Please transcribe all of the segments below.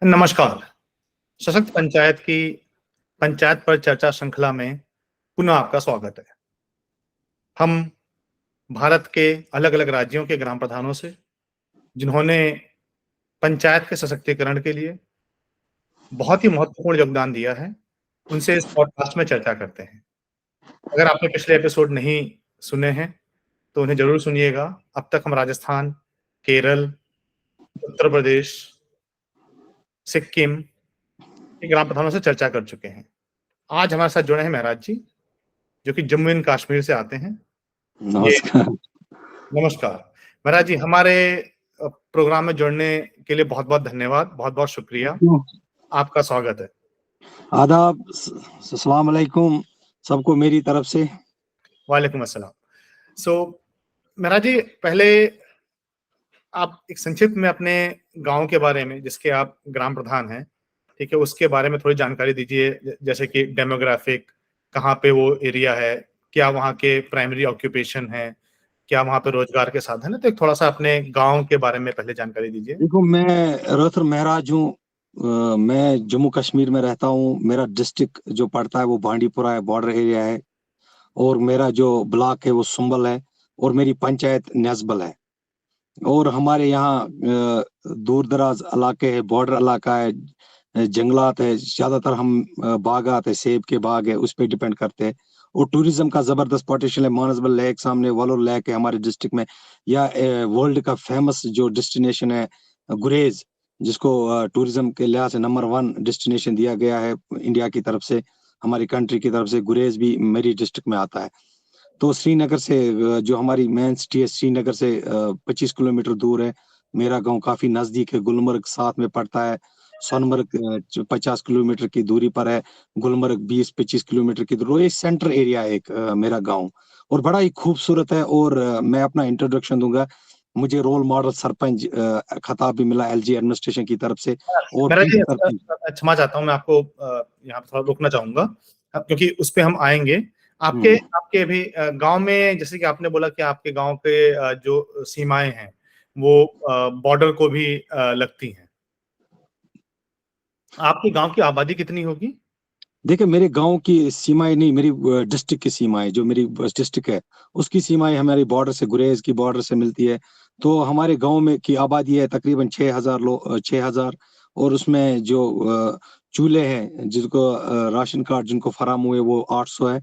नमस्कार। सशक्त पंचायत की पंचायत पर चर्चा श्रृंखला में पुनः आपका स्वागत है। हम भारत के अलग-अलग राज्यों के ग्राम प्रधानों से, जिन्होंने पंचायत के सशक्तिकरण के लिए बहुत ही महत्वपूर्ण योगदान दिया है, उनसे इस पॉडकास्ट में चर्चा करते हैं। अगर आपने पिछले एपिसोड नहीं सुने हैं, तो उन्हें ज़रूर सुनिएगा। अब तक हम राजस्थान, केरल, उत्तर प्रदेश, सिक्किम के ग्राम प्रधानों से चर्चा कर चुके हैं। आज हमारे साथ जुड़े हैं महराज जी, जो कि जम्मू एंड कश्मीर से आते हैं। ये नमस्कार। नमस्कार। महाराज जी, हमारे प्रोग्राम में जुड़ने के लिए बहुत-बहुत धन्यवाद, बहुत-बहुत शुक्रिया। आपका स्वागत है। आदाब, अस्सलाम वालेकुम सबको मेरी तरफ से। वालेकुम अस्सलाम। महाराज जी, पहले आप एक संक्षिप्त में अपने गाँव के बारे में, जिसके आप ग्राम प्रधान हैं, ठीक है, उसके बारे में थोड़ी जानकारी दीजिए। जैसे कि डेमोग्राफिक, कहाँ पे वो एरिया है, क्या वहाँ के प्राइमरी ऑक्यूपेशन है, क्या वहाँ पे रोजगार के साधन है? तो एक थोड़ा-सा अपने गाँव के बारे में पहले जानकारी दीजिए। देखो, मैं रोहतर महराज हूँ। मैं जम्मू कश्मीर में रहता हूँ। मेरा डिस्ट्रिक्ट जो पड़ता है वो बांडीपुरा है, बॉर्डर एरिया है। और मेरा जो ब्लॉक है वो सुंबल है और मेरी पंचायत न्याज़बल है। और हमारे यहाँ दूर-दराज इलाके है, बॉर्डर इलाका है, जंगलात है। ज़्यादातर हम बागात है, सेब के बाग है, उस पे डिपेंड करते हैं। और टूरिज़्म का ज़बरदस्त पोटेंशियल है। मानसबल लेक सामने, वलोर लेक है हमारे डिस्ट्रिक्ट में, या वर्ल्ड का फेमस जो डेस्टिनेशन है गुरेज़, जिसको टूरिज़्म के लिहाज से नंबर 1 डेस्टिनेशन दिया गया है इंडिया की तरफ से, हमारी कंट्री की तरफ से। गुरेज़ भी मेरी डिस्ट्रिक्ट में आता है। तो श्रीनगर से जो हमारी मेन सिटी है, श्रीनगर से 25 किलोमीटर दूर है। मेरा गाँव काफ़ी नज़दीक है, गुलमर्ग साथ में पड़ता है। सोनमर्ग 50 किलोमीटर की दूरी पर है, गुलमर्ग 20-25 किलोमीटर की दूरी। ये सेंटर एरिया है एक मेरा गाँव, और बड़ा ही खूबसूरत है। और मैं अपना इंट्रोडक्शन दूँगा। मुझे रोल मॉडल सरपंच खिताब भी मिला एलजी एडमिनिस्ट्रेशन की तरफ से, और महाराज 30 जी, सरपंच। क्षमा चाहता हूँ, मैं आपको यहाँ पे थोड़ा रोकना चाहूँगा, क्योंकि उस पे हम आएँगे। आपके हुँ। आपके अभी गाँव में, जैसे कि आपने बोला कि आपके गाँव के जो सीमाएँ हैं, वो बॉर्डर को भी लगती हैं। आपके गाँव की आबादी कितनी होगी? देखिए, मेरे गाँव की सीमाएँ नहीं, मेरी डिस्ट्रिक्ट की सीमाएँ, जो मेरी डिस्ट्रिक्ट है, उसकी सीमाएँ हमारी बॉर्डर से, गुरेज़ की बॉर्डर से मिलती है। तो हमारे गाँव में की आबादी है तकरीबन 6,000, और उसमें जो चूल्हे हैं, जिनको राशन कार्ड जिनको फराहम हुए, वो 800 है।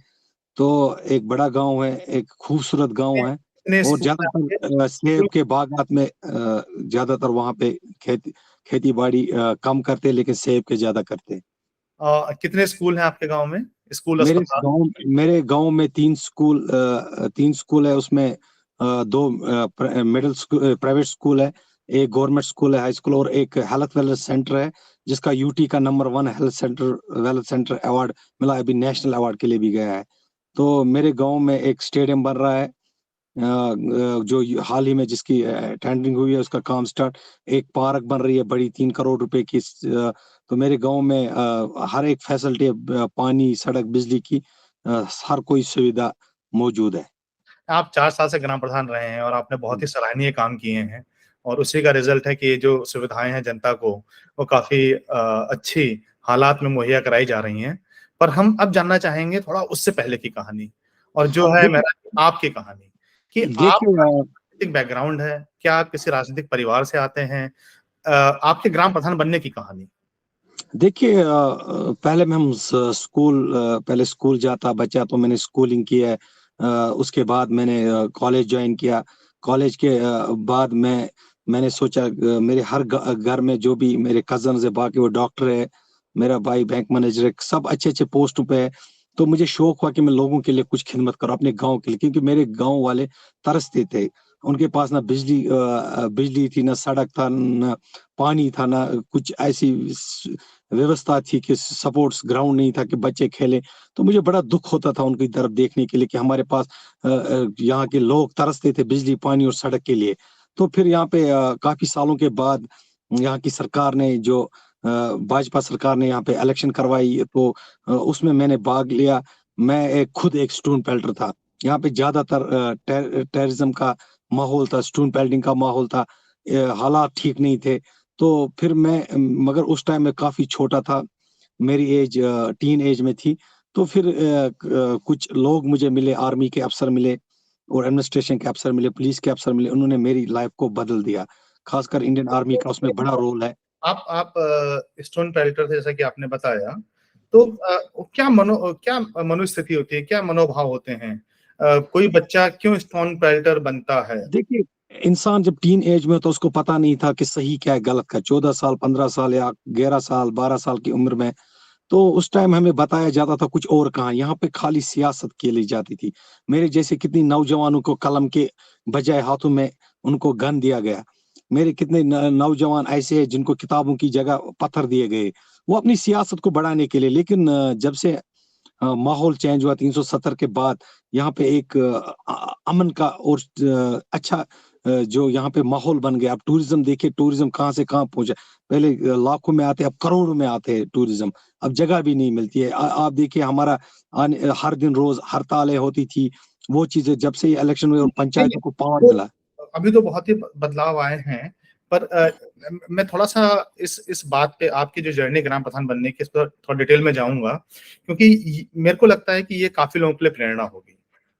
तो एक बड़ा गाँव है, एक खूबसूरत गाँव है। कितने और स्कूल हैं आपके? ज़्यादातर सेब स्कूल के बागात में ज़्यादातर वहाँ पे खेती-बाड़ी कम करते हैं, लेकिन सेब के ज़्यादा करते हैं। कितने स्कूल हैं आपके गाँव में? स्कूल, अस्पताल? मेरे गाँव में 3 स्कूल है। उसमें 2 प्राइवेट स्कूल है, 1 गवर्नमेंट स्कूल है, हाई स्कूल, और एक हेल्थ वेलनेस सेंटर है, जिसका यूटी का नंबर 1 वेलनेस सेंटर अवार्ड मिला, अभी नेशनल अवार्ड के लिए भी गया है। तो मेरे गाँव में एक स्टेडियम बन रहा है, जो हाल ही में जिसकी टेंडरिंग हुई है, उसका काम स्टार्ट। एक पार्क बन रही है बड़ी, 3 करोड़ रुपए की। तो मेरे गाँव में हर एक फैसिलिटी है, पानी, सड़क, बिजली की हर कोई सुविधा मौजूद है। आप 4 साल से ग्राम प्रधान रहे हैं और आपने बहुत ही सराहनीय काम किए हैं, और उसी का रिजल्ट है कि ये जो सुविधाएँ हैं जनता को, वो काफ़ी अच्छी हालात में मुहैया कराई जा रही हैं। पर हम अब जानना चाहेंगे थोड़ा उससे पहले की कहानी, और जो है देखिए मेरा आपकी कहानी, कि देखिए आपका राजनीतिक बैकग्राउंड है, क्या आप किसी राजनीतिक परिवार से आते हैं? आपके ग्राम प्रधान बनने की कहानी? देखिए, पहले मैं हम पहले स्कूल जाता बच्चा, तो मैंने स्कूलिंग की है। उसके बाद मैंने कॉलेज जॉइन किया। कॉलेज के बाद मैंने सोचा, मेरे हर घर में जो भी मेरे कज़न्स है, बाकी वो डॉक्टर है, मेरा भाई बैंक मैनेजर है, सब अच्छे-अच्छे पोस्टों पे है। तो मुझे शौक हुआ कि मैं लोगों के लिए कुछ खिदमत करूँ, अपने गाँव के लिए, क्योंकि मेरे गाँव वाले तरसते थे। उनके पास ना बिजली थी, ना सड़क था, ना पानी था, ना कुछ ऐसी व्यवस्था थी कि सपोर्ट्स ग्राउंड नहीं था कि बच्चे खेलें। तो मुझे बड़ा दुःख होता था उनकी तरफ देखने के लिए कि हमारे पास यहाँ के लोग तरसते थे बिजली, पानी और सड़क के लिए। तो फिर यहाँ पे काफ़ी सालों के बाद यहाँ की सरकार ने भाजपा सरकार ने यहाँ पे इलेक्शन करवाई, तो उसमें मैंने भाग लिया। मैं खुद एक स्टोन पेल्टर था। यहाँ पे ज़्यादातर टेररिज़्म का माहौल था, स्टोन पेल्टिंग का माहौल था। हालात ठीक नहीं थे। तो फिर मैं मगर उस टाइम मैं काफ़ी छोटा था, मेरी एज टीन एज में थी। तो फिर कुछ लोग मुझे मिले, आर्मी के अफ़सर मिले और एडमिनिस्ट्रेशन के अफ़सर मिले, पुलिस के अफ़सर मिले, उन्होंने मेरी लाइफ़ को बदल दिया। ख़ासकर इंडियन आर्मी का उसमें बड़ा रोल है। आप स्टोन पेल्टर थे जैसा कि आपने बताया, तो जी। क्या मनोस्थिति होती है, क्या मनोभाव होते हैं? कोई बच्चा क्यों स्टोन पेल्टर बनता है? देखिए, इंसान जब टीन एज में हो तो उसको पता नहीं था कि सही क्या है, गलत क्या है। 14 साल, 15 साल या 11 साल, 12 साल की उम्र में, तो उस टाइम हमें बताया जाता था कुछ और कहाँ, यहाँ पे खाली सियासत खेली जाती थी। मेरे जैसे कितनी नौजवानों को कलम के बजाय हाथों में उनको गन दिया गया। मेरे कितने नौजवान ऐसे हैं जिनको किताबों की जगह पत्थर दिए गए। वो अपनी सियासत को बढ़ाने के लिए, लेकिन जब से माहौल चेंज हुआ 370 के बाद, यहाँ पे एक अमन का और अच्छा जो यहाँ पे माहौल बन गया। अब टूरिज्म देखिए, टूरिज्म कहाँ से कहाँ पहुँचा। पहले लाखों में आते, अब करोड़ों में आते हैं टूरिज्म। अब जगह भी नहीं मिलती है। आप देखिए हमारा हर दिन रोज़ हड़तालें होती थी। वो चीज़ें जब से ये इलेक्शन हुए और नहीं, पंचायतों को पावर तो मिला। अभी तो बहुत ही बदलाव आए हैं, पर मैं थोड़ा-सा इस बात पे आपकी जो जर्नी ग्राम प्रधान बनने की, इस पर थोड़ा डिटेल में जाऊँगा, क्योंकि मेरे को लगता है कि ये काफ़ी लोगों के लिए प्रेरणा होगी।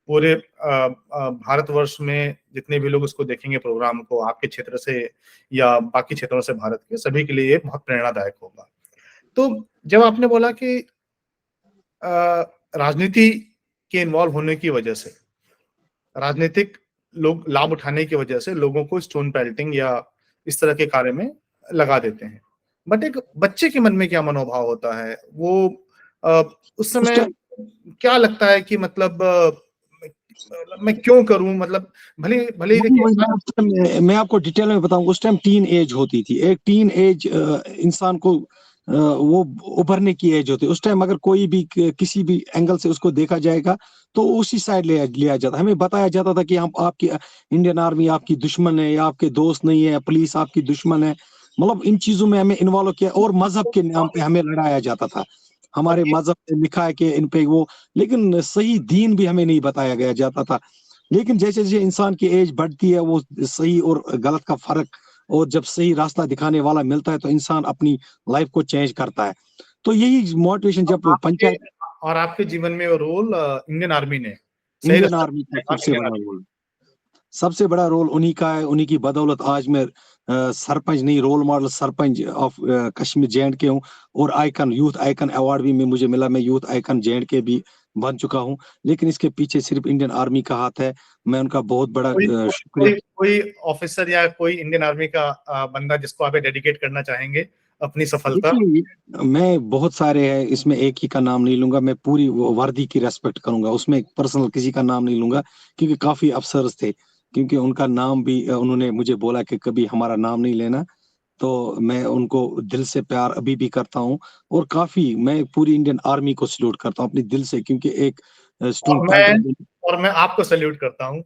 पूरे भारतवर्ष में जितने भी लोग इसको देखेंगे प्रोग्राम को, आपके क्षेत्र से या बाकी क्षेत्रों से भारत के, सभी के लिए ये बहुत प्रेरणादायक होगा। तो जब आपने बोला कि राजनीति के इन्वॉल्व होने की वजह से, राजनीतिक लोग लाभ उठाने की वजह से लोगों को स्टोन पेल्टिंग या इस तरह के कार्य में लगा देते हैं। बट एक बच्चे के मन में क्या मनोभाव होता है? वो अ, उस उस समय टाइम क्या लगता है कि मतलब मैं क्यों करूँ? मतलब भले भले ही वही देखिए वही मैं उस टाइम मैं आपको डिटेल में बताऊँ, उस टाइम टीन एज होती थी। एक टीन एज इंसान को वो उभरने की एज होती है। उस टाइम अगर कोई भी किसी भी एंगल से उसको देखा जाएगा, तो उसी साइड लिया लिया जाता। हमें बताया जाता था कि हम आपकी इंडियन आर्मी आपकी दुश्मन है या आपके दोस्त नहीं है, पुलिस आपकी दुश्मन है। मतलब इन चीज़ों में हमें इन्वॉल्व किया और मज़हब के नाम पे हमें लड़ाया जाता था। और हमारे ये मज़हब में लिखा है कि इन पे वो, लेकिन सही दीन भी हमें नहीं बताया गया जाता था। लेकिन जैसे-जैसे इंसान की एज बढ़ती है, वो सही और गलत का फ़र्क और जब सही रास्ता दिखाने वाला मिलता है, तो इंसान अपनी लाइफ़ को चेंज करता है। तो यही मोटिवेशन जब आपके पंचायत और आपके जीवन में वो रोल इंडियन आर्मी ने सही इंडियन रास्ता आर्मी का दिखाया, सबसे इंडियन बड़ा आर्मी। रोल सबसे बड़ा रोल उन्हीं का है, उन्हीं की बदौलत आज मैं सरपंच नहीं, role model sarpanch of Kashmir J and K हूँ और आइकन, यूथ आइकन अवार्ड भी मुझे मिला। मैं यूथ आइकन जे-एंड-के भी बन चुका हूँ। लेकिन इसके पीछे सिर्फ़ इंडियन आर्मी का हाथ है। मैं उनका बहुत बड़ा कोई शुक्रिया। कोई कोई ऑफिसर या कोई इंडियन आर्मी का बंदा जिसको आप डेडिकेट करना चाहेंगे अपनी सफलता? देखिए, मैं बहुत सारे हैं, इसमें एक ही का नाम नहीं लूँगा, मैं पूरी वो वर्दी की रिस्पेक्ट करूँगा, उसमें पर्सनल किसी का नाम नहीं लूँगा, क्योंकि काफ़ी अफ़सर्स थे, क्योंकि उनका नाम भी उन्होंने मुझे बोला कि कभी हमारा नाम नहीं लेना, तो मैं उनको दिल से प्यार अभी भी करता हूँ और काफ़ी मैं पूरी इंडियन आर्मी को सैल्यूट करता हूँ अपने दिल से, क्योंकि एक स्टोन और मैं पेल्टर। और मैं आपको सैल्यूट करता हूँ,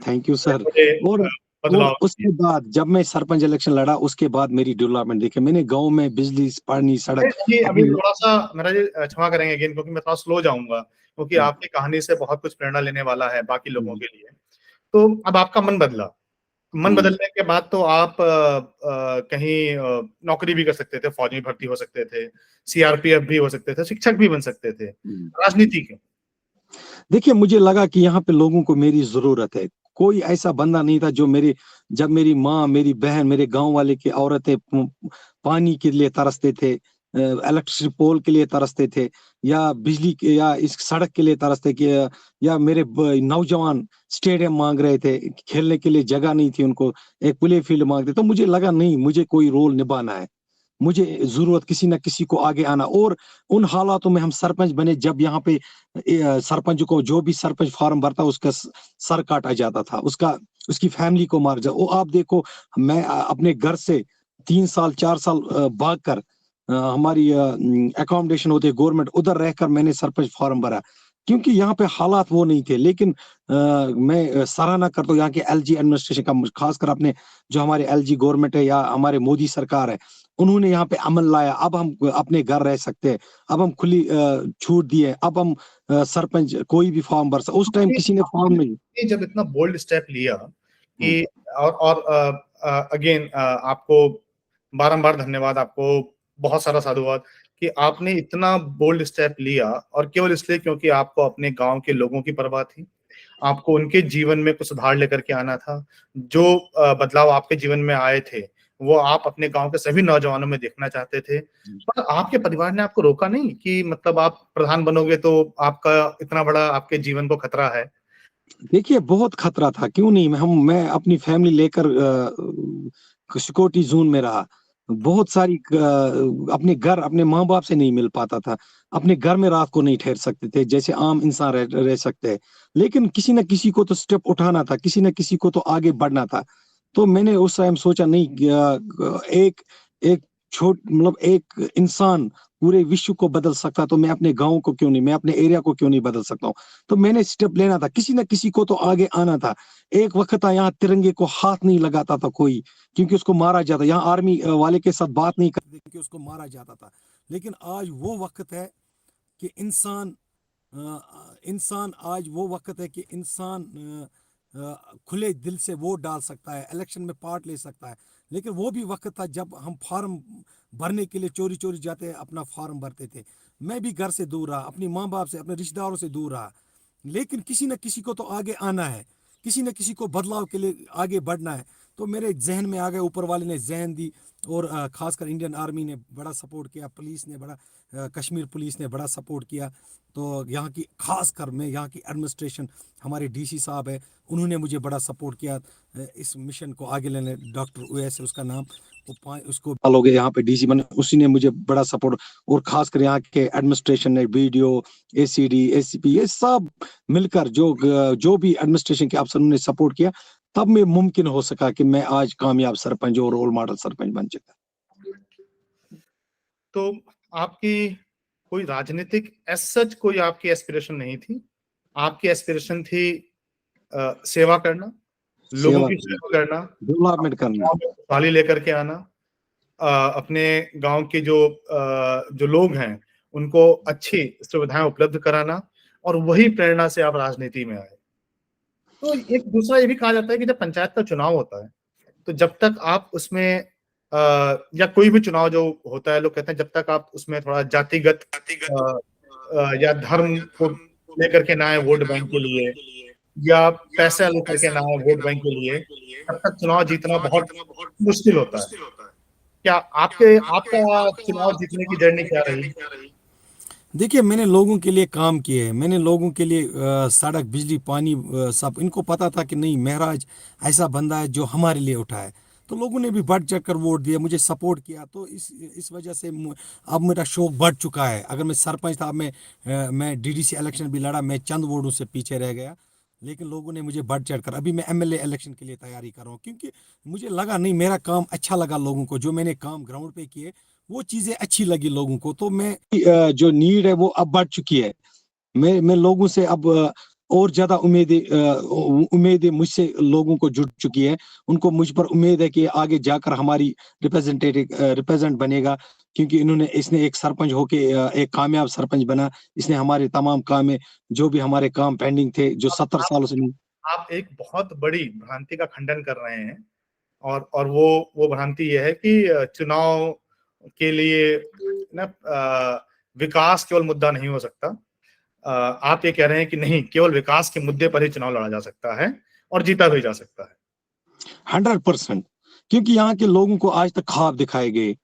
थैंक यू सर। मुझे और और बदलाव के लिए। उसके बाद जब मैं सरपंच इलेक्शन लड़ा, उसके बाद मेरी डेवलपमेंट देखिए, मैंने गाँव में बिजली, पानी, सड़क अभी अभी अपने लो थोड़ा-सा मेरा ये क्षमा करेंगे अगेन, क्योंकि मैं थोड़ा स्लो जाऊँगा, क्योंकि हुँ, आपकी कहानी से बहुत कुछ प्रेरणा लेने वाला है बाकी लोगों हुँ, के लिए। तो अब आपका मन बदला। मन हुँ। बदलने के बाद तो आप कहीं नौकरी भी कर सकते थे, फौज में भर्ती हो सकते थे, सीआरपीएफ भी हो सकते थे, शिक्षक भी बन सकते थे। हुँ। राजनीति क्यों? देखिए, मुझे लगा कि यहाँ पे लोगों को मेरी ज़रूरत है। कोई ऐसा बंदा नहीं था जो मेरे जब मेरी माँ, मेरी बहन, मेरे गाँव वाले की औरतें पानी के लिए तरसते थे, इलेक्ट्रिसिटी पोल के लिए तरसते थे या बिजली के या इस सड़क के लिए तरसते कि या मेरे नौजवान स्टेडियम माँग रहे थे, खेलने के लिए जगह नहीं थी उनको, एक प्ले फील्ड माँगते, तो मुझे लगा नहीं, मुझे कोई रोल निभाना है। मुझे ज़रूरत किसी न किसी को आगे आना और उन हालातों में हम सरपंच बने जब यहाँ पे सरपंच को जो भी सरपंच फॉर्म भरता उसका सर काटा जाता था, उसकी फैमिली को मारा जा वो आप देखो मैं अपने घर से 3 साल 4 साल भाग कर हमारी अकोमोडेशन होती है गवर्नमेंट उधर रहकर मैंने सरपंच फॉर्म भरा। क्योंकि यहाँ पे हालात वो नहीं थे लेकिन मैं सराहना करता हूँ यहाँ के एलजी एडमिनिस्ट्रेशन का खासकर अपने जो हमारे एलजी गवर्नमेंट है या हमारे मोदी सरकार है, उन्होंने यहाँ पे अमल लाया। अब हम अपने घर रह सकते हैं। अब हम खुली छूट दी है। अब हम सरपंच कोई भी फॉर्म भर उस टाइम किसी ने फॉर्म नहीं। आपने जब इतना बोल्ड स्टेप लिया हुँ, कि और अगेन आपको बारंबार धन्यवाद आपको, बहुत सारा साधुवाद कि आपने इतना बोल्ड स्टेप लिया, और केवल इसलिए क्योंकि आपको अपने गाँव के लोगों की परवाह थी। आपको उनके जीवन में कुछ सुधार लेकर के आना था। जो बदलाव आपके जीवन में आए थे, वो आप अपने गाँव के सभी नौजवानों में देखना चाहते थे। पर आपके परिवार ने आपको रोका नहीं कि मतलब आप प्रधान बनोगे तो आपका इतना बड़ा आपके जीवन को खतरा है? देखिए, बहुत खतरा था, क्यों नहीं? मैं अपनी फैमिली लेकर सिक्योरिटी ज़ोन में रहा। बहुत सारी अपने घर, अपने माँ-बाप से नहीं मिल पाता था। अपने घर में रात को नहीं ठहर सकते थे, जैसे आम इंसान रह रह सकते हैं। लेकिन किसी न किसी को तो स्टेप उठाना था, किसी न किसी को तो आगे बढ़ना था। तो मैंने उस टाइम सोचा नहीं, एक एक मतलब एक इंसान पूरे विश्व को बदल सकता, तो मैं अपने गाँव को क्यों नहीं, मैं अपने एरिया को क्यों नहीं बदल सकता हूँ? तो मैंने स्टेप लेना था, किसी न किसी को तो आगे आना था। एक वक़्त था यहाँ तिरंगे को हाथ नहीं लगाता था कोई, क्योंकि उसको मारा जाता। यहाँ आर्मी वाले के साथ बात नहीं करते क्योंकि उसको मारा जाता था। लेकिन आज वो वक़्त है कि इंसान आज वो वक़्त है कि इंसान खुले दिल से वोट डाल सकता है, इलेक्शन में पार्ट ले सकता है। लेकिन वो भी वक़्त था जब हम फॉर्म भरने के लिए चोरी-चोरी जाते अपना फॉर्म भरते थे। मैं भी घर से दूर रहा, अपनी माँ-बाप से, अपने रिश्तेदारों से दूर रहा। लेकिन किसी न किसी को तो आगे आना है, किसी न किसी को बदलाव के लिए आगे बढ़ना है। तो मेरे ज़हन में आ गया, ऊपर वाले ने ज़हन दी, और ख़ासकर इंडियन आर्मी ने बड़ा सपोर्ट किया, पुलिस ने बड़ा कश्मीर पुलिस ने बड़ा सपोर्ट किया। तो यहाँ की ख़ासकर मैं यहाँ की एडमिनिस्ट्रेशन, हमारे डीसी साहब है, उन्होंने मुझे बड़ा सपोर्ट किया इस मिशन को आगे लेने। डॉक्टर उवैस है उसका नाम, उसको साल हो गए यहाँ पे डीसी बने, उसी ने मुझे बड़ा सपोर्ट, और खासकर यहाँ के एडमिनिस्ट्रेशन ने, बीडीओ, एसीडी, एसीपी, ये सब मिलकर जो भी एडमिनिस्ट्रेशन के अफसर ने सपोर्ट किया, तब में मुमकिन हो सका कि मैं आज कामयाब सरपंच और रोल मॉडल सरपंच बन चुका। तो आपकी कोई राजनीतिक एज़ सच कोई आपकी एस्पिरेशन नहीं थी। आपकी एस्पिरेशन थी सेवा करना, लोगों सेवा की करना, सेवा करना, डेवलपमेंट अपने करना। गाँव में खुशहाली लेकर के आना, अपने गाँव के जो लोग हैं, उनको अच्छी सुविधाएँ उपलब्ध कराना, और वही प्रेरणा से आप राजनीति में आए। तो एक दूसरा ये भी कहा जाता है कि जब पंचायत का चुनाव होता है, तो जब तक आप उसमें या कोई भी चुनाव जो होता है, लोग कहते हैं जब तक आप उसमें थोड़ा जातिगत या धर्म को लेकर के ना आए वोट बैंक के लिए, या पैसा लेकर के ना आए वोट बैंक के लिए, तब तक चुनाव जीतना बहुत मुश्किल होता है। क्या आपका चुनाव जीतने की जर्नी क्या रही? देखिए, मैंने लोगों के लिए काम किए हैं, मैंने लोगों के लिए सड़क, बिजली, पानी, सब इनको पता था कि नहीं, महराज ऐसा बंदा है जो हमारे लिए उठा है। तो लोगों ने भी बढ़ चढ़ कर वोट दिया, मुझे सपोर्ट किया। तो इस वजह से अब मेरा शौक बढ़ चुका है। अगर मैं सरपंच था, अब मैं डीडीसी इलेक्शन भी लड़ा, मैं चंद वोटों से पीछे रह गया। लेकिन लोगों ने मुझे बढ़ चढ़ कर, अभी मैं एमएलए इलेक्शन के लिए तैयारी कर रहा हूँ, क्योंकि मुझे लगा नहीं, मेरा काम अच्छा लगा लोगों को, जो मैंने काम ग्राउंड पे किए वो चीज़ें अच्छी लगी लोगों को। तो मैं जो नीड है वो अब बढ़ चुकी है। मैं लोगों से अब और ज़्यादा उम्मीदें मुझसे लोगों को जुड़ चुकी है। उनको मुझ पर उम्मीद है कि आगे जाकर हमारी रिप्रेजेंट बनेगा, क्योंकि इसने एक सरपंच होके एक कामयाब सरपंच बना। इसने हमारे तमाम काम में, जो भी हमारे काम पेंडिंग थे, जो 70 सालों से नहीं। आप एक बहुत बड़ी भ्रांति का खंडन कर रहे हैं, और वो भ्रांति ये है कि चुनाव के लिए ना विकास केवल मुद्दा नहीं हो सकता। आप ये कह रहे हैं कि नहीं, केवल विकास के मुद्दे पर ही चुनाव लड़ा जा सकता है और जीता भी जा सकता है। 100%, क्योंकि यहाँ के लोगों को आज तक ख्वाब दिखाए गए,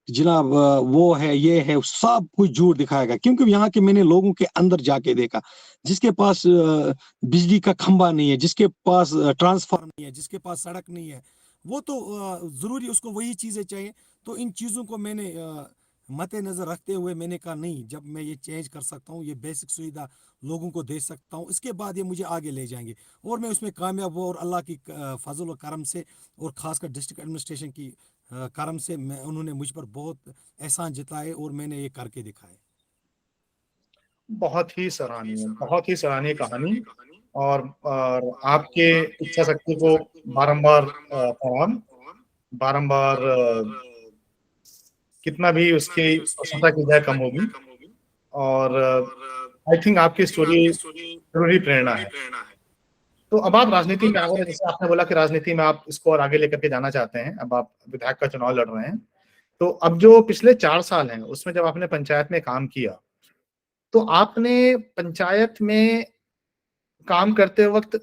जनाब वो है, ये है, सब कुछ झूठ दिखाया गया। क्योंकि यहाँ के मैंने लोगों के अंदर जाके देखा, जिसके पास बिजली का खंभा नहीं है, जिसके पास ट्रांसफार्मर नहीं है, जिसके पास सड़क नहीं है, वो तो जरूरी उसको वही चीजें चाहिए। तो इन चीजों को मैंने मद्देनजर रखते हुए मैंने कहा नहीं, जब मैं ये चेंज कर सकता हूँ, ये बेसिक सुविधा लोगों को दे सकता हूँ, इसके बाद ये मुझे आगे ले जाएंगे। और मैं उसमें कामयाब हुआ, और अल्लाह की फजल और करम से, और खासकर डिस्ट्रिक्ट एडमिनिस्ट्रेशन की करम से, उन्होंने मुझ पर बहुत एहसान जताए, और मैंने ये करके दिखाए। बहुत ही सराहनीय कहानी, और आपके इच्छा शक्ति को बारंबार प्रणाम, बारंबार कितना भी उसकी प्रशंसा की जाए कम होगी। और आई थिंक आपकी स्टोरी जरूरी प्रेरणा है। तो अब आप राजनीति में आ गए, जैसे आपने बोला कि राजनीति में आप इसको और आगे लेकर के जाना चाहते हैं, अब आप विधायक का चुनाव लड़ रहे हैं। तो अब जो पिछले 4 साल हैं, उसमें जब आपने पंचायत में काम किया, तो आपने पंचायत में काम करते वक़्त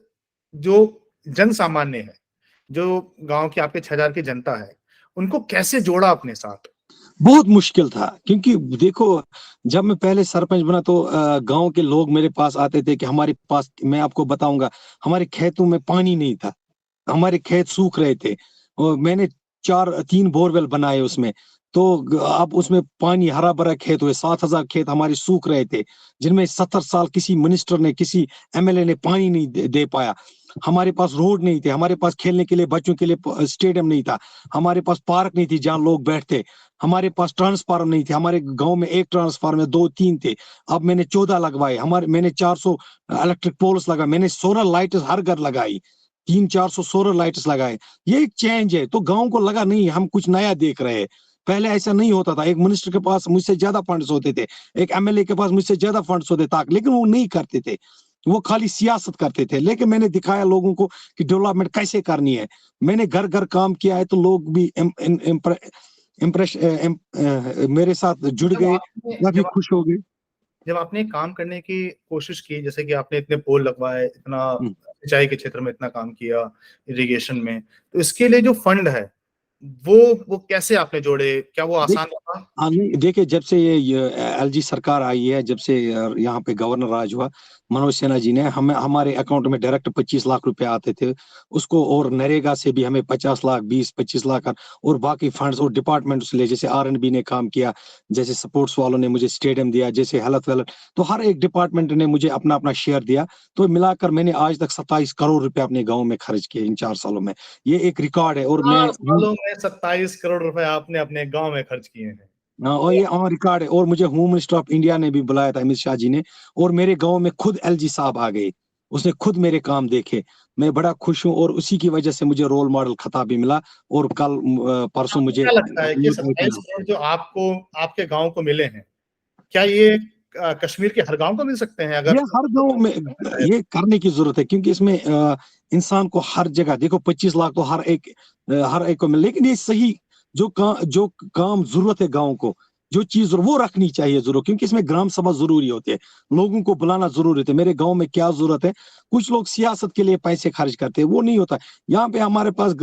जो जन सामान्य है, जो गाँव की आपके 6000 की जनता है, उनको कैसे जोड़ा अपने साथ? बहुत मुश्किल था, क्योंकि देखो, जब मैं पहले सरपंच बना तो गाँव के लोग मेरे पास आते थे कि हमारे पास, मैं आपको बताऊँगा, हमारे खेतों में पानी नहीं था। हमारे खेत सूख रहे थे और मैंने 3 बोरवेल बनाए उसमें। तो अब उसमें पानी हरा-भरा खेत हुए, 7,000 खेत हमारे सूख रहे थे, जिनमें 70 साल किसी मिनिस्टर ने, किसी एमएलए ने पानी नहीं दे पाया। हमारे पास रोड नहीं थे, हमारे पास खेलने के लिए, बच्चों के लिए स्टेडियम नहीं था, हमारे पास पार्क नहीं थी जहाँ लोग बैठते, हमारे पास ट्रांसफार्मर नहीं थे, हमारे गाँव में 1 ट्रांसफार्मर, 2-3 थे। अब मैंने 14 लगवाए, मैंने 400 इलेक्ट्रिक पोल्स लगाए, मैंने सोलर लाइट्स हर घर लगाई। 300-400 सोलर लाइट्स लगाए। ये एक चेंज है, तो गाँव को लगा नहीं हम कुछ नया देख रहे हैं। पहले ऐसा नहीं होता था, एक मिनिस्टर के पास मुझसे ज़्यादा फंड्स होते थे, एक एमएलए के पास मुझसे ज़्यादा फंड्स होते थे, लेकिन वो नहीं करते थे। वो खाली सियासत करते थे, लेकिन मैंने दिखाया लोगों को कि डेवलपमेंट कैसे करनी है। मैंने घर-घर काम किया है, तो लोग भी इम इन इम्प्रे इम्प्रेश अ, इम मेरे साथ जुड़ जब गए, आपने काफ़ी जब खुश हो गए। जब आपने काम करने की कोशिश की, जैसे कि आपने इतने पोल लगवाए, इतना हुँ। सिंचाई के क्षेत्र में इतना काम किया, इरिगेशन में, तो इसके लिए जो फंड है, वो कैसे आपने जोड़े? क्या वो देख आसान रहा? हाँ, नहीं देखिए, जब से ये एलजी सरकार आई है, जब से यहाँ पे गवर्नर राज हुआ, मनोज सिन्हा जी ने, हमें हमारे अकाउंट में डायरेक्ट 25 लाख रुपए आते थे। उसको और नरेगा से भी हमें 50 लाख, 20-25 लाख और बाकी फंड्स और डिपार्टमेंट से ले, जैसे आरएनबी ने काम किया, जैसे स्पोर्ट्स वालों ने मुझे स्टेडियम दिया, जैसे हेल्थ वेल्थ, तो हर एक डिपार्टमेंट ने मुझे अपना-अपना शेयर दिया। तो मिलाकर मैंने आज तक 27 करोड़ रुपए अपने गाँव में खर्च किए इन 4 सालों में। ये एक रिकॉर्ड है और 4 मैं सालों में 27 करोड़ रुपए आपने अपने गाँव में खर्च किए हैं। हाँ, और ये ऑन रिकॉर्ड है, और मुझे होम मिनिस्टर ऑफ इंडिया ने भी बुलाया था, अमित शाह जी ने, और मेरे गाँव में खुद एलजी साहब आ गए। उसने खुद मेरे काम देखे। मैं बड़ा खुश हूँ और उसी की वजह से मुझे रोल मॉडल खिताब भी मिला और कल परसों आपको मुझे क्या लगता है कि 27 करोड़ जो आपको आपके गाँव को मिले हैं, क्या ये कश्मीर के हर गाँव को मिल सकते हैं अगर ये हर गाँव में ये करने की ज़रूरत है, क्योंकि इसमें इंसान को हर जगह देखो, 25 लाख तो हर एक को मिले, लेकिन ये सही जो काम ज़रूरत है गाँव को, जो चीज़ वो रखनी चाहिए ज़रूर, क्योंकि इसमें ग्राम सभा ज़रूरी होती है। लोगों को बुलाना ज़रूरी होता है, मेरे गाँव में क्या ज़रूरत है? कुछ लोग सियासत के लिए पैसे खर्च करते हैं, वो नहीं होता। यहाँ पे हमारे पास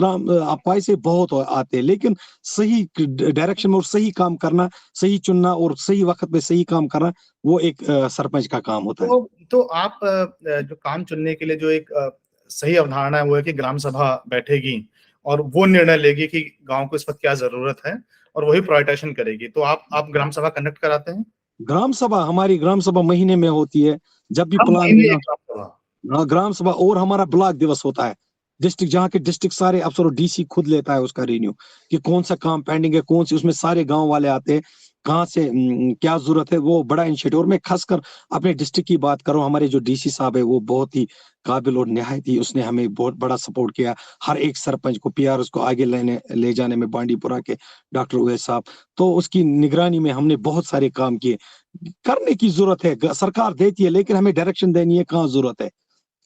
पैसे बहुत आते हैं, लेकिन सही डायरेक्शन में और सही काम करना, सही चुनना और सही वक़्त पे सही काम करना, वो एक सरपंच का काम होता है। तो आप जो काम चुनने के लिए जो एक सही अवधारणा है वो है कि ग्राम सभा बैठेगी और वो निर्णय लेगी कि गाँव को इस वक़्त क्या ज़रूरत है और वही प्रायोरिटाइज़ेशन करेगी। तो आप ग्राम सभा कंडक्ट कराते हैं? हमारी ग्राम सभा महीने में होती है, जब भी हर प्लान महीने बना। एक ग्राम सभा। ग्राम सभा और हमारा ब्लॉक दिवस होता है। डिस्ट्रिक्ट जहाँ के डिस्ट्रिक्ट सारे अफ़सर और डीसी खुद लेता है उसका रिन्यू, कि कौन-सा काम पेंडिंग है, कौन-सी, उसमें सारे गाँव वाले आते हैं, कहाँ से क्या ज़रूरत है, वो बड़ा इनिशिएटिव। और मैं ख़ासकर अपने डिस्ट्रिक्ट की बात करूँ, हमारे जो डीसी साहब है वो बहुत ही काबिल और निहायत ही, उसने हमें बहुत बड़ा सपोर्ट किया। हर एक सरपंच को, पीआरओज़ को आगे ले जाने में, बांडीपुरा के डॉक्टर उवैस साहब, तो उसकी निगरानी में हमने बहुत सारे काम किए। करने की ज़रूरत है, ग सरकार देती है, लेकिन हमें डायरेक्शन देनी है, कहाँ ज़रूरत है।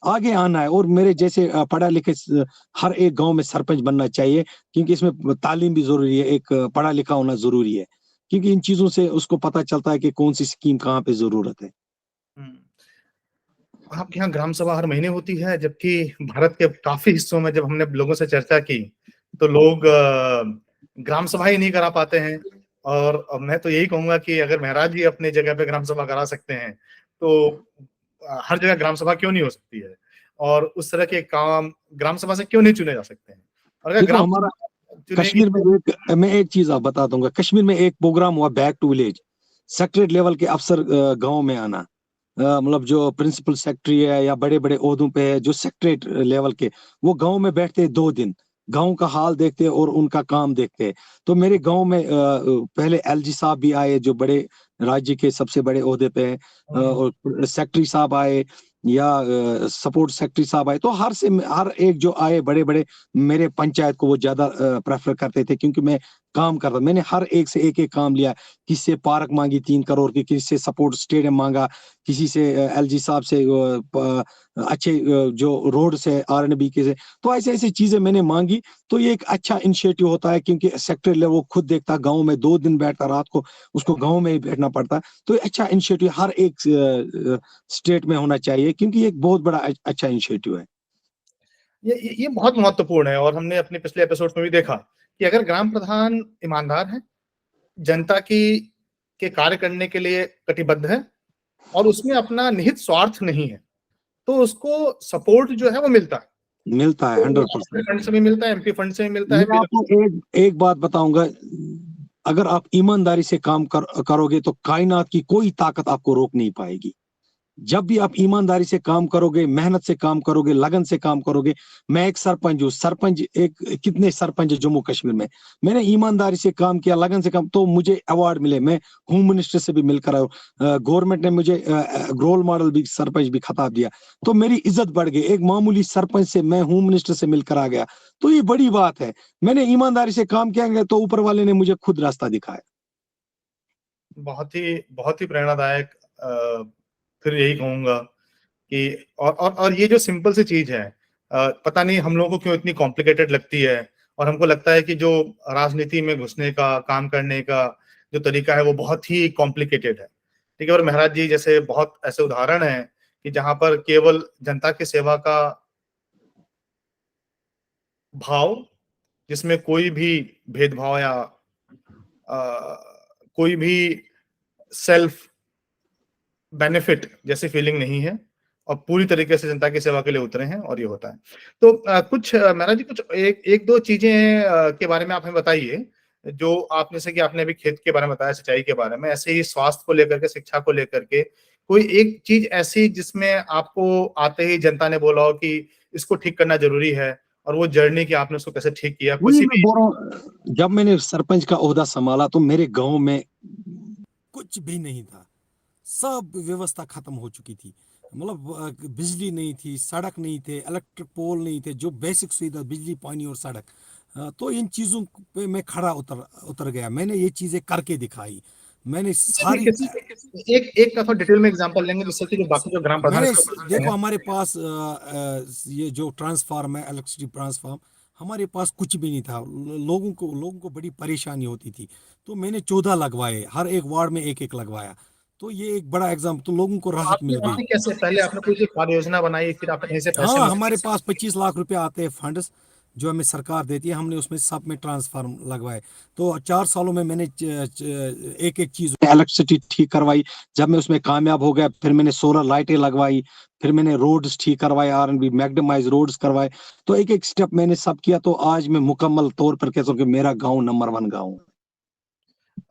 आगे आना है, और मेरे जैसे पढ़ा-लिखे हर एक गाँव में सरपंच बनना चाहिए, क्योंकि इसमें तालीम भी ज़रूरी है, एक पढ़ा-लिखा होना ज़रूरी है, क्योंकि इन चीज़ों से उसको पता चलता है कि कौन-सी स्कीम कहाँ पे ज़रूरत है। हुँ। आपके यहाँ ग्राम सभा हर महीने होती है, जबकि भारत के काफ़ी हिस्सों में जब हमने लोगों से चर्चा की, तो लोग ग्राम सभा ही नहीं करा पाते हैं और मैं तो यही कहूँगा कि अगर महाराज जी अपनी जगह पे ग्राम सभा करा सकते हैं, तो हर जगह ग्राम सभा क्यों नहीं हो सकती है? और उस तरह के काम ग्राम सभा से क्यों नहीं चुने जा सकते हैं? और अगर देखो, ग्राम हमारा सभा चुनेगी कश्मीर में तो मैं एक चीज़ आप बता दूँगा, कश्मीर में एक प्रोग्राम हुआ, back to village. Secretariat level के अफ़सर गाँव में आना। मतलब जो प्रिंसिपल सेक्रेटरी है या बड़े-बड़े ओहदों पे है, जो सेक्रेटरीट लेवल के, वो गाँव में बैठते हैं 2 दिन। गाँव का हाल देखते हैं और उनका काम देखते हैं। तो मेरे गाँव में पहले एलजी साहब भी आए, जो बड़े राज्य के सबसे बड़े ओहदे पे हैं, हुँ, हुँ। और सेक्रेटरी साहब आए, या सपोर्ट सेक्रेटरी साहब आए, तो हर एक जो आए बड़े बड़े, मेरे पंचायत को वो ज्यादा प्रेफर करते थे, क्योंकि मैं काम करता। मैंने हर एक से एक एक काम लिया। किसी से पार्क मांगी 3 करोड़ की, किसी से सपोर्ट स्टेडियम मांगा, किसी से एलजी साहब से अच्छे जो रोड से आरएनबी के से। तो ऐसे ऐसी चीजें मैंने मांगी। तो ये एक अच्छा इनिशिएटिव होता है, क्योंकि सेक्रेटरी लेवल वो खुद देखता है, गाँव में 2 दिन बैठता, रात को उसको गाँव में ही बैठना पड़ता है। तो ये अच्छा इनिशिएटिव हर एक स्टेट में होना चाहिए, क्योंकि ये एक बहुत बड़ा अच्छा इनिशिएटिव है। ये बहुत महत्वपूर्ण है, और हमने अपने पिछले एपिसोड में भी देखा कि अगर ग्राम प्रधान ईमानदार है, जनता के कार्य करने के लिए कटिबद्ध है, और उसमें अपना निहित स्वार्थ नहीं है, तो उसको सपोर्ट जो है वो मिलता है। मिलता है 100%। फंड से भी मिलता है, एमपी फंड से भी मिलता है। मैं आपको एक बात बताऊंगा, अगर आप ईमानदारी से काम करोगे तो कायनात की कोई ताकत आपको रोक नहीं पाएगी। जब भी आप ईमानदारी से काम करोगे, मेहनत से काम करोगे, लगन से काम करोगे। मैं एक सरपंच हूँ, सरपंच एक कितने सरपंच है जम्मू कश्मीर में। मैंने ईमानदारी से काम किया, लगन से काम, तो मुझे अवार्ड मिले। मैं होम मिनिस्टर से भी मिलकर आया, गवर्नमेंट ने मुझे रोल मॉडल भी, सरपंच भी खिताब दिया। तो मेरी इज्जत बढ़ गई। एक मामूली सरपंच से मैं होम मिनिस्टर से मिलकर आ गया, तो ये बड़ी बात है। मैंने ईमानदारी से काम किया, तो ऊपर वाले ने मुझे खुद रास्ता दिखाया। बहुत ही प्रेरणादायक। फिर यही कहूंगा कि और ये जो सिंपल सी चीज है, पता नहीं हम लोगों को क्यों इतनी कॉम्प्लिकेटेड लगती है, और हमको लगता है कि जो राजनीति में घुसने का, काम करने का जो तरीका है वो बहुत ही कॉम्प्लिकेटेड है। ठीक है, और महाराज जी जैसे बहुत ऐसे उदाहरण हैं कि जहां पर केवल जनता की सेवा का भाव, जिसमें कोई भी भेदभाव या कोई भी सेल्फ बेनिफिट जैसी फीलिंग नहीं है, और पूरी तरीके से जनता की सेवा के लिए उतरे हैं, और ये होता है। तो कुछ महाराज जी, कुछ एक दो चीजें के बारे में आप हमें बताइए, जो आप, जैसे कि आपने अभी खेत के बारे में बताया, सिंचाई के बारे में, ऐसे ही स्वास्थ्य को लेकर के, शिक्षा को लेकर के, कोई एक चीज ऐसी जिसमें आपको आते ही जनता ने बोला हो कि इसको ठीक करना जरूरी है, और वो जर्नी की आपने उसको कैसे ठीक किया, वही किसी मैं भी। बोल रहा हूँ, जब मैंने सरपंच का ओहदा संभाला तो मेरे गांव में कुछ भी नहीं था। सब व्यवस्था खत्म हो चुकी थी। मतलब बिजली नहीं थी, सड़क नहीं थे, इलेक्ट्रिक पोल नहीं थे, जो बेसिक सुविधा बिजली, पानी और सड़क। तो इन चीजों पे मैं खड़ा उतर गया। मैंने ये चीजें करके दिखाई। मैंने सारी एक एक का थोड़ा डिटेल में एग्जांपल लेंगे, जिससे कि जो बाकी जो ग्राम प्रधान मैंने इसको समझते देखो, हैं। हमारे पास ये जो ट्रांसफार्म है, इलेक्ट्रिसिटी ट्रांसफार्म, हमारे पास कुछ भी नहीं था। लोगों को बड़ी परेशानी होती थी। तो मैंने 14 लगवाए, हर एक वार्ड में एक एक लगवाया। तो ये एक बड़ा एग्जाम, तो लोगों को तो राहत आपने मिल गई। आपने कैसे, पहले आपने कोई कार्य योजना बनाई, फिर आपने कहीं से पैसे हाँ, मांगे? हमारे पास 25 लाख रुपए आते हैं फंड्स, जो हमें सरकार देती है। हमने उसमें सब में ट्रांसफार्म लगवाए। तो 4 सालों में मैंने एक एक चीज, इलेक्ट्रिसिटी ठीक करवाई। जब मैं उसमें कामयाब हो गया, फिर मैंने सोलर लाइटें लगवाई, फिर मैंने रोड्स ठीक करवाए, आरएनबी मैग्नेमाइज रोड्स करवाए। तो एक एक स्टेप मैंने सब किया। तो आज मैं मुकम्मल तौर पर कहता हूँ कि मेरा गाँव नंबर 1 गाँव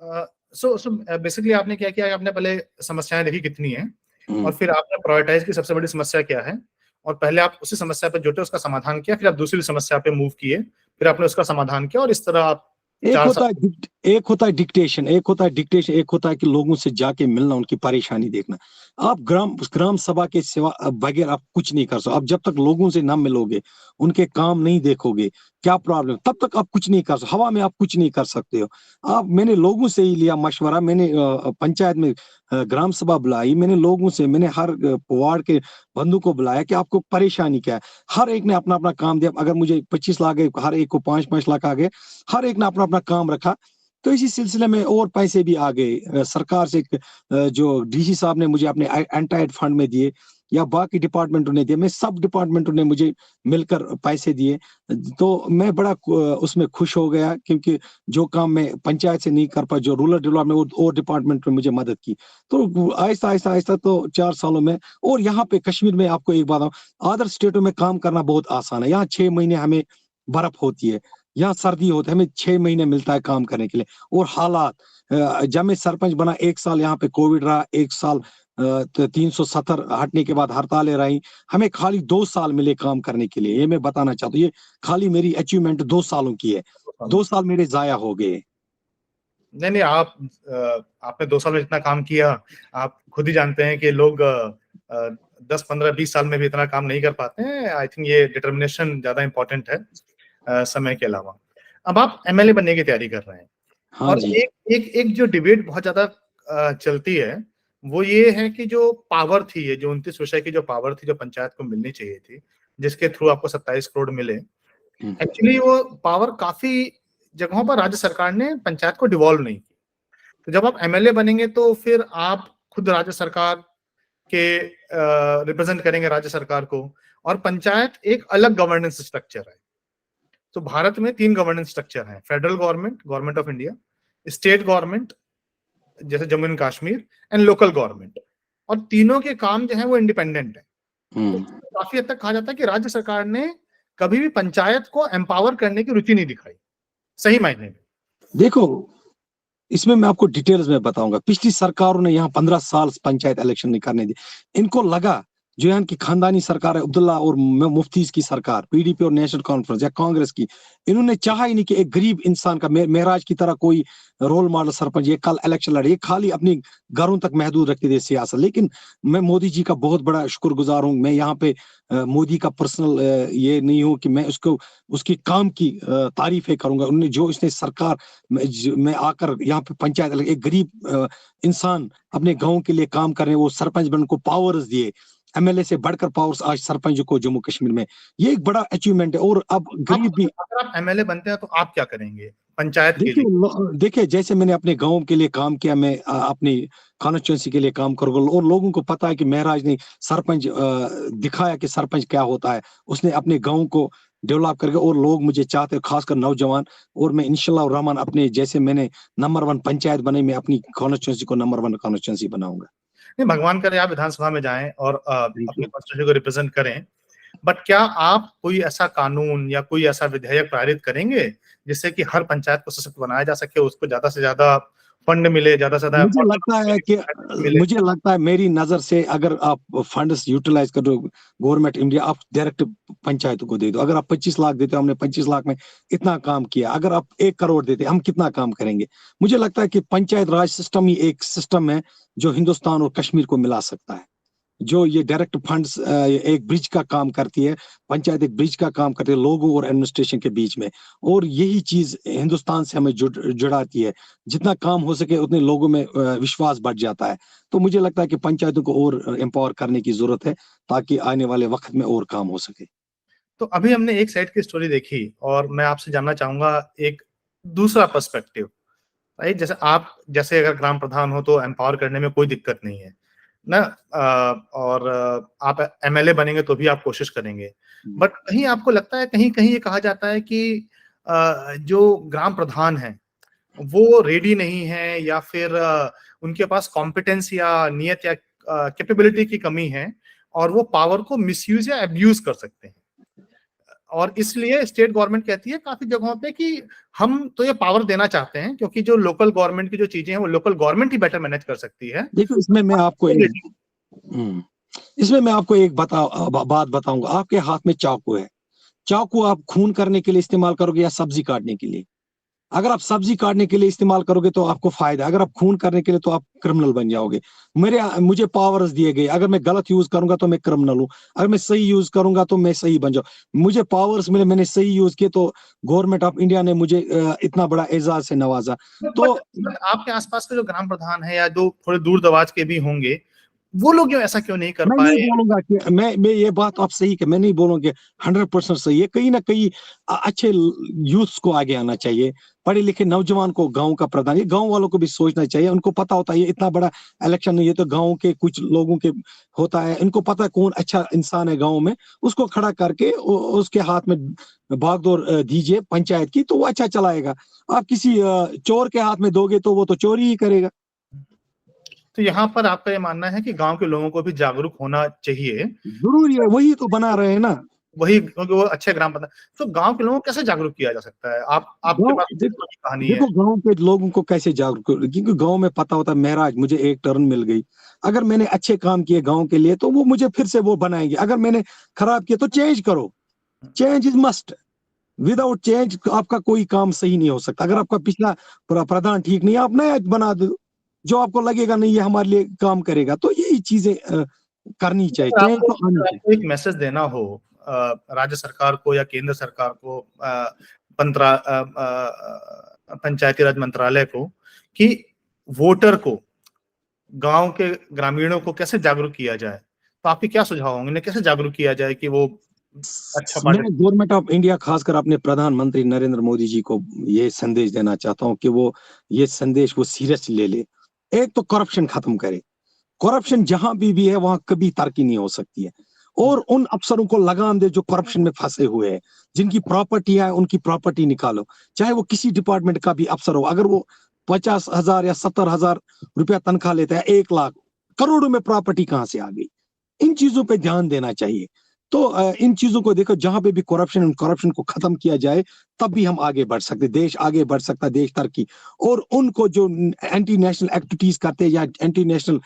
है। सो बेसिकली आपने क्या किया, आपने पहले समस्याएं देखी कितनी हैं, और हम्म। फिर आपने प्रायोरिटाइज की सबसे बड़ी समस्या क्या है, और पहले आप उसी समस्या पे जुटे, उसका समाधान किया, फिर आप दूसरी समस्या पे मूव किए, फिर आपने उसका समाधान किया, और इस तरह आप एक 4 होता है साल। एक होता है डिक्टेशन, एक होता है कि लोगों से जाके मिलना, उनकी परेशानी देखना। आप ग्राम सभा के सिवा बगैर आप कुछ नहीं कर सकते। आप जब तक लोगों से ना मिलोगे, उनके काम नहीं देखोगे, क्या प्रॉब्लम, तब तक आप कुछ नहीं कर सकते। हवा में आप कुछ नहीं कर सकते हो। मैंने लोगों से ही लिया मशवरा। मैंने पंचायत में ग्राम सभा बुलाई। मैंने लोगों से, मैंने हर वार्ड के बंधु को बुलाया कि आपको परेशानी क्या है। हर एक ने अपना अपना काम दिया। अगर मुझे 25 लाख गए, हर एक को 5-5 लाख आ गए। हर एक ने अपना अपना काम रखा। तो इसी सिलसिले में और पैसे भी आ गए सरकार से। जो डीसी साहब ने मुझे अपने एंटाइड फंड में दिए, या बाकी डिपार्टमेंटों ने दिए, मैं सब डिपार्टमेंटों ने मुझे मिलकर पैसे दिए। तो मैं बड़ा उसमें खुश हो गया, क्योंकि जो काम मैं पंचायत से नहीं कर पाया, जो रूरल डेवलपमेंट और डिपार्टमेंट ने मुझे मदद की। तो आहिस्ता आहिस्ता आहिस्ता तो 4 सालों में। और यहाँ पे कश्मीर में आपको एक बात, अदर स्टेटों में काम करना बहुत आसान है। यहाँ 6 महीने हमें बर्फ होती है, यहाँ सर्दी होती है, हमें 6 महीने मिलता है काम करने के लिए। और हालात, जब मैं सरपंच बना, 1 साल यहाँ पे कोविड रहा, 1 साल 370 हटने के बाद हड़तालें रही। हमें खाली 2 साल मिले काम करने के लिए। ये मैं बताना चाहता हूँ, ये खाली मेरी अचीवमेंट 2 सालों की है। 2 साल मेरे जाया हो गए। नहीं नहीं, आपने 2 साल में इतना काम किया, आप खुद ही जानते हैं कि लोग 10, 15, 20 साल में भी इतना काम नहीं कर पाते हैं। आई थिंक ये डिटर्मिनेशन ज्यादा इंपॉर्टेंट है समय के अलावा। अब आप एमएलए बनने की तैयारी कर रहे हैं, हाँ और जी। एक जो डिबेट बहुत ज्यादा चलती है वो ये है कि जो पावर थी, ये जो 29 विषय की जो पावर थी, जो पंचायत को मिलनी चाहिए थी, जिसके थ्रू आपको 27 करोड़ मिले, एक्चुअली वो पावर काफी जगहों पर राज्य सरकार ने पंचायत को डिवॉल्व नहीं की। तो जब आप एमएलए बनेंगे तो फिर आप खुद राज्य सरकार के रिप्रेजेंट करेंगे राज्य सरकार को, और पंचायत एक अलग गवर्नेंस स्ट्रक्चर है। तो भारत में 3 गवर्नेंस स्ट्रक्चर हैं: federal government, government of India, state government जैसे Jammu and Kashmir, and local government. और तीनों के काम जो है वो इंडिपेंडेंट है। तो काफी हद तक कहा जाता है कि राज्य सरकार ने कभी भी पंचायत को एम्पावर करने की रुचि नहीं दिखाई, सही मायने में। देखो, इसमें मैं आपको डिटेल्स में बताऊंगा। पिछली सरकारों ने यहाँ 15 साल पंचायत इलेक्शन नहीं करने दी। इनको लगा जो यहाँ की खानदानी सरकार है, अब्दुल्ला और मुफ्ती की सरकार, पीडीपी और नेशनल कॉन्फ्रेंस या कांग्रेस की, इन्होंने चाहा ही नहीं कि एक गरीब इंसान का महराज की तरह कोई रोल मॉडल सरपंच ये कल इलेक्शन लड़े, ये खाली अपनी घरों तक महदूद रखते थे सियासत। लेकिन मैं मोदी जी का बहुत बड़ा शुक्रगुजार हूँ। मैं यहाँ पे मोदी का पर्सनल ये नहीं हूँ कि मैं उसको उसकी काम की तारीफें करूंगा। उन्होंने जो इसने सरकार में आकर यहाँ पे पंचायत, एक गरीब इंसान अपने गांव के लिए काम कर रहे हैं, वो सरपंच बन को पावर्स दिए, एमएलए से बढ़कर पावर्स आज सरपंच को जम्मू कश्मीर में, ये एक बड़ा अचीवमेंट है। और अब गरीब भी, अगर आप एमएलए बनते हैं तो आप क्या करेंगे पंचायत के लिए? देखिए जैसे मैंने अपने गांव के लिए काम किया, मैं अपनी कॉन्स्टिट्यूंसी के लिए काम करूंगा। और लोगों को पता है कि महराज ने सरपंच दिखाया कि सरपंच क्या होता है। उसने अपने गांव को डेवलप करके, और लोग मुझे चाहते हैं, खासकर नौजवान। और मैं इंशाल्लाह रहमान अपने जैसे मैंने नंबर 1 पंचायत बनाई, मैं अपनी कॉन्स्टिट्यूंसी को नंबर 1 कॉन्स्टिट्यूंसी बनाऊंगा। नहीं, भगवान करे आप विधानसभा में जाएं और अपनी कॉन्स्टिट्यूंसी को रिप्रेजेंट करें, बट क्या आप कोई ऐसा कानून या कोई ऐसा विधेयक पारित करेंगे जिससे कि हर पंचायत को सशक्त बनाया जा सके, उसको ज्यादा से ज्यादा फंड मिले, ज्यादा से ज्यादा? मुझे लगता है मेरी नजर से, अगर आप फंड्स यूटिलाइज कर दो गवर्नमेंट इंडिया, आप डायरेक्ट पंचायतों को दे दो। अगर आप 25 लाख देते हो, हमने 25 लाख में इतना काम किया। अगर आप 1 करोड़ देते, हम कितना काम करेंगे? मुझे लगता है कि पंचायत राज सिस्टम ही एक सिस्टम है जो हिंदुस्तान और कश्मीर को मिला सकता है। जो ये डायरेक्ट फंड्स एक ब्रिज का काम करती है, पंचायत एक ब्रिज का काम करती है लोगों और एडमिनिस्ट्रेशन के बीच में। और यही चीज हिंदुस्तान से हमें जुड़ाती है। जितना काम हो सके उतने लोगों में विश्वास बढ़ जाता है। तो मुझे लगता है कि पंचायतों को और एम्पावर करने की जरूरत है, ताकि आने वाले वक्त में और काम हो सके। तो अभी हमने एक साइड की स्टोरी देखी, और मैं आपसे जानना चाहूंगा एक दूसरा पर्सपेक्टिव, राइट? जैसे अगर ग्राम प्रधान हो तो एम्पावर करने में कोई दिक्कत नहीं है ना, और आप एमएलए बनेंगे तो भी आप कोशिश करेंगे। बट कहीं आपको लगता है, कहीं कहीं ये कहा जाता है कि जो ग्राम प्रधान है वो रेडी नहीं है, या फिर उनके पास कॉम्पिटेंस या नियत या कैपेबिलिटी की कमी है, और वो पावर को मिसयूज या अब्यूज कर सकते हैं। और इसलिए स्टेट गवर्नमेंट कहती है काफी जगहों पे कि हम तो ये पावर देना चाहते हैं, क्योंकि जो लोकल गवर्नमेंट की जो चीजें हैं वो लोकल गवर्नमेंट ही बेटर मैनेज कर सकती है। देखो, इसमें मैं आपको एक बात बताऊंगा। आपके हाथ में चाकू है, चाकू आप खून करने के लिए इस्तेमाल करोगे या सब्जी काटने के लिए? अगर आप सब्जी काटने के लिए इस्तेमाल करोगे तो आपको फायदा, अगर आप खून करने के लिए तो आप क्रिमिनल बन जाओगे। मुझे पावर्स दिए गए, अगर मैं गलत यूज करूंगा तो मैं क्रिमिनल हूं, अगर मैं सही यूज करूंगा तो मैं सही बन जाऊं। मुझे पावर्स मिले, मैंने सही यूज किए, तो गवर्नमेंट ऑफ इंडिया ने मुझे इतना बड़ा एजाज से नवाजा। तो आपके आसपास के जो ग्राम प्रधान है या जो थोड़े दूर दराज के भी होंगे, वो लोग ऐसा क्यों नहीं कर मैं पाए? नहीं बोलूंगा कि मैं ये बात आप सही, कि मैं नहीं बोलूंगा 100% सही है। कहीं ना कहीं अच्छे यूथ्स को आगे आना चाहिए, पढ़े लिखे नौजवान को गांव का प्रधान, ये गांव वालों को भी सोचना चाहिए। उनको पता होता है ये इतना बड़ा इलेक्शन नहीं है, तो गांव के कुछ लोगों के होता है, इनको पता है कौन अच्छा इंसान है गांव में, उसको खड़ा करके उसके हाथ में भागदौड़ दीजिए पंचायत की, तो वो अच्छा चलाएगा। आप किसी चोर के हाथ में दोगे तो वो तो चोरी ही करेगा। तो यहाँ पर आपका ये मानना है कि गांव के लोगों को भी जागरूक होना चाहिए? जरूरी है, वही तो बना रहे हैं ना, वही, क्योंकि वो अच्छे ग्राम प्रधान। तो गांव के लोगों को कैसे जागरूक किया जा सकता है? आपके पास कहानी है? देखो गांव के लोगों को कैसे जागरूक, क्योंकि गांव में पता होता है महराज मुझे एक टर्न मिल गई, अगर मैंने अच्छे काम किए गांव के लिए तो वो मुझे फिर से वो बनाएंगे। अगर मैंने खराब किया तो चेंज करो, change is must. Without change आपका कोई काम सही नहीं हो सकता। अगर आपका पिछला प्रधान ठीक नहीं है, आप नया बना दो जो आपको लगेगा नहीं ये हमारे लिए काम करेगा। तो यही चीजें करनी चाहिए, अगर चेंज तो आनी चाहिए। आपको एक मैसेज देना हो राज्य सरकार को या केंद्र सरकार को, पंचायती राज मंत्रालय को, कि वोटर को, गांव के ग्रामीणों को कैसे जागरूक किया जाए, तो आपके क्या सुझाव होंगे? इन्हें कैसे जागरूक किया जाए कि वो अच्छा मैं पार्टी? गवर्नमेंट ऑफ इंडिया, खासकर अपने प्रधानमंत्री नरेंद्र मोदी जी को ये संदेश देना चाहता हूं कि वो ये संदेश वो सीरियसली ले ले। एक तो करप्शन खत्म करे। करप्शन जहां भी है वहां कभी तरक्की नहीं हो सकती है। और उन अफसरों को लगाम दे जो करप्शन में फंसे हुए हैं, जिनकी प्रॉपर्टी है उनकी प्रॉपर्टी निकालो, चाहे वो किसी डिपार्टमेंट का भी अफसर हो। अगर वो 50,000 या 70,000 रुपया तनख्वाह लेता है, 1 लाख, करोड़ों में प्रॉपर्टी कहां से आ गई? इन चीजों पे ध्यान देना चाहिए। तो इन चीजों को देखो, जहां पे भी करप्शन को खत्म किया जाए, तब भी हम आगे बढ़ सकते, देश आगे बढ़ सकता, देश तरक्की। और उनको जो एंटी नेशनल एक्टिविटीज करते हैं या एंटी नेशनल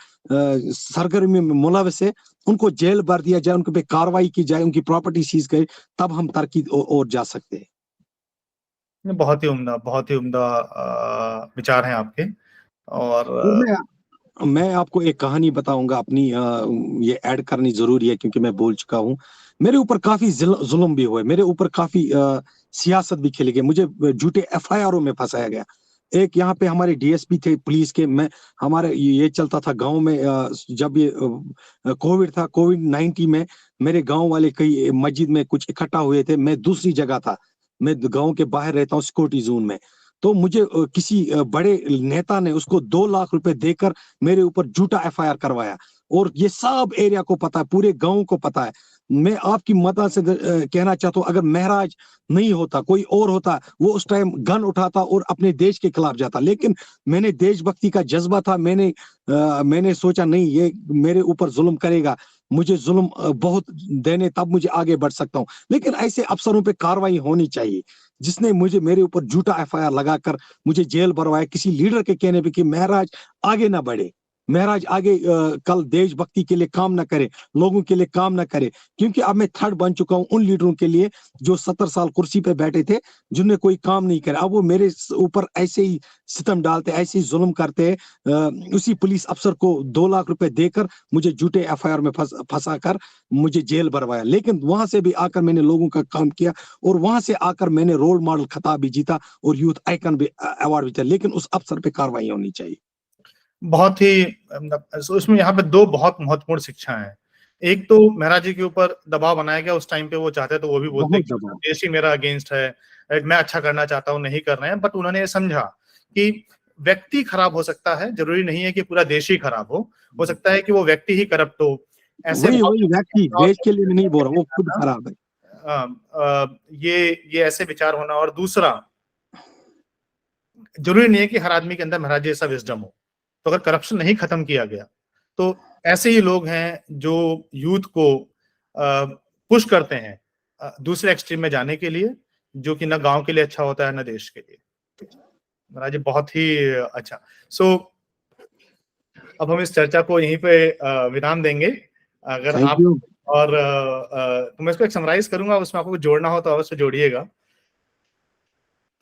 सरगर्मी में मुलविस है, उनको जेल भर दिया जाए, उनके पे कार्रवाई की जाए, उनकी प्रॉपर्टी सीज करे, तब हम तरक्की और जा सकते हैं। बहुत ही उम्दा विचार हैं आपके। और और मैं आपको एक कहानी बताऊंगा अपनी, ये ऐड करनी जरूरी है क्योंकि मैं बोल चुका हूं। मेरे ऊपर काफी जुल्म भी हुए, मेरे ऊपर काफी सियासत भी खेली गई, मुझे झूठे एफआईआर में फंसाया गया। एक यहाँ पे हमारे डीएसपी थे पुलिस के, मैं हमारे ये चलता था गांव में, जब ये कोविड था, कोविड-19 में मेरे गांव वाले कई मस्जिद में कुछ इकट्ठा हुए थे, मैं दूसरी जगह था, मैं गांव के बाहर रहता हूँ सिक्योरिटी जोन में। तो मुझे किसी बड़े नेता ने उसको 2 लाख रुपए देकर मेरे ऊपर झूठा एफआईआर करवाया। और ये सब एरिया को पता है, पूरे गांव को पता है। मैं आपकी मदद से कहना चाहता हूँ, अगर महराज नहीं होता, कोई और होता, वो उस टाइम गन उठाता और अपने देश के खिलाफ जाता। लेकिन मैंने देशभक्ति का जज्बा था, मैंने सोचा नहीं, ये मेरे ऊपर जुल्म करेगा, मुझे जुल्म बहुत देने, तब मुझे आगे बढ़ सकता हूँ। लेकिन ऐसे अफसरों पे कार्रवाई होनी चाहिए, जिसने मेरे ऊपर झूठा एफआईआर लगाकर मुझे जेल भरवाया, किसी लीडर के कहने पे कि महराज आगे ना बढ़े, महराज आगे कल देशभक्ति के लिए काम ना करे, लोगों के लिए काम ना करे। क्योंकि अब मैं थर्ड बन चुका हूं उन लीडरों के लिए जो 70 साल कुर्सी पे बैठे थे, जिन्होंने कोई काम नहीं करा। अब वो मेरे ऊपर ऐसे ही सितम डालते, ऐसे ही जुल्म करते हैं। उसी पुलिस अफसर को 2 लाख रुपए देकर मुझे झूठे एफआईआर में फंसा कर मुझे जेल भरवाया। लेकिन वहां से भी आकर मैंने लोगों का काम किया, और वहां से आकर मैंने रोल मॉडल खिताब भी जीता और यूथ आइकन भी अवार्ड भी जीता। लेकिन उस अफसर पे कार्रवाई होनी चाहिए। बहुत ही इसमें यहाँ पे दो बहुत महत्वपूर्ण शिक्षा है। एक तो महराज जी के ऊपर दबाव बनाया गया, उस टाइम पे वो चाहते तो वो भी बोलते बहुत कि दबाव। देश ही मेरा अगेंस्ट है, मैं अच्छा करना चाहता हूँ, नहीं कर रहे हैं। बट उन्होंने ये समझा कि व्यक्ति खराब हो सकता है, जरूरी नहीं है कि पूरा देश ही खराब हो सकता है कि वो व्यक्ति ही करप्ट हो। ऐसे वही वही व्यक्ति, देश के लिए मैं नहीं बोल रहा, वो खुद खराब है। ये ऐसे विचार होना। और दूसरा, जरूरी नहीं है कि हर आदमी के अंदर महाराज जैसा विजडम हो। तो अगर करप्शन नहीं खत्म किया गया, तो ऐसे ही लोग हैं जो यूथ को पुश करते हैं दूसरे एक्सट्रीम में जाने के लिए, जो कि ना गांव के लिए अच्छा होता है ना देश के लिए। महाराज जी बहुत ही अच्छा। सो अब हम इस चर्चा को यहीं पे विराम देंगे। अगर थैंक आप यू। और तो मैं इसको एक समराइज करूंगा, उसमें आपको जोड़ना हो तो अवश्य जोड़िएगा।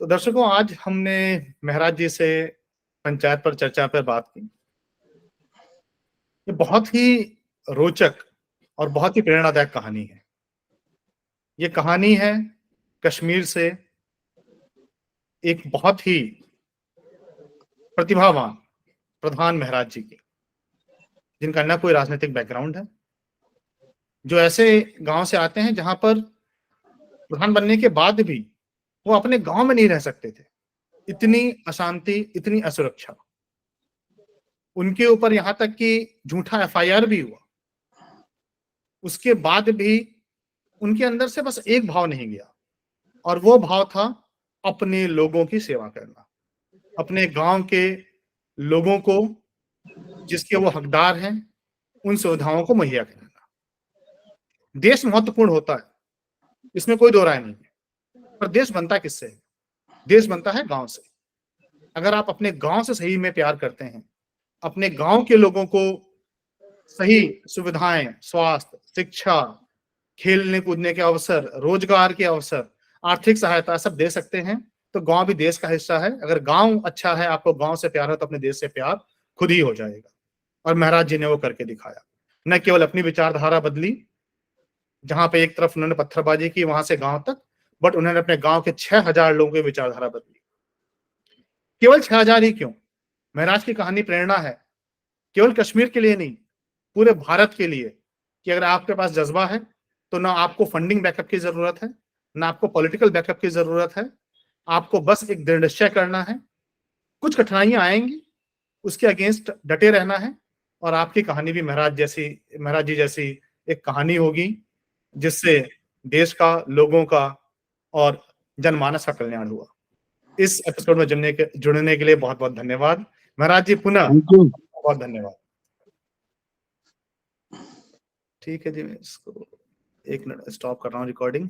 तो दर्शकों, आज हमने महराज जी से पंचायत पर चर्चा पर बात की। ये बहुत ही रोचक और बहुत ही प्रेरणादायक कहानी है। ये कहानी है कश्मीर से एक बहुत ही प्रतिभावान प्रधान महराज जी की, जिनका न कोई राजनीतिक बैकग्राउंड है, जो ऐसे गांव से आते हैं जहां पर प्रधान बनने के बाद भी वो अपने गांव में नहीं रह सकते थे। इतनी अशांति, इतनी असुरक्षा, उनके ऊपर यहां तक कि झूठा एफआईआर भी हुआ। उसके बाद भी उनके अंदर से बस एक भाव नहीं गया, और वो भाव था अपने लोगों की सेवा करना, अपने गांव के लोगों को जिसके वो हकदार हैं उन सुविधाओं को मुहैया कराना। देश महत्वपूर्ण होता है, इसमें कोई दो राय नहीं है, पर देश बनता किससे है? देश बनता है गांव से। अगर आप अपने गांव से सही में प्यार करते हैं, अपने गांव के लोगों को सही सुविधाएं, स्वास्थ्य, शिक्षा, खेलने कूदने के अवसर, रोजगार के अवसर, आर्थिक सहायता सब दे सकते हैं, तो गांव भी देश का हिस्सा है। अगर गांव अच्छा है, आपको गांव से प्यार है, तो अपने देश से प्यार खुद ही हो जाएगा। और महाराज जी ने वो करके दिखाया। न केवल अपनी विचारधारा बदली, जहां पे एक तरफ उन्होंने पत्थरबाजी की वहां से गांव तक, बट उन्होंने अपने गांव के 6000 लोगों की विचारधारा बदली। केवल 6000 ही क्यों, महराज की कहानी प्रेरणा है केवल कश्मीर के लिए नहीं, पूरे भारत के लिए, कि अगर आपके पास जज्बा है तो ना आपको फंडिंग बैकअप की जरूरत है, ना आपको पॉलिटिकल बैकअप की जरूरत है, आपको बस एक दृढ़ निश्चय करना है। कुछ कठिनाइयां आएंगी, उसके अगेंस्ट डटे रहना है, और आपकी कहानी भी महाराज जी जैसी एक कहानी होगी, जिससे देश का, लोगों का और जनमानस का कल्याण हुआ। इस एपिसोड में जुड़ने के लिए बहुत बहुत धन्यवाद महाराज जी, पुनः थैंक यू। बहुत धन्यवाद। ठीक है जी, मैं इसको 1 मिनट स्टॉप कर रहा हूँ रिकॉर्डिंग।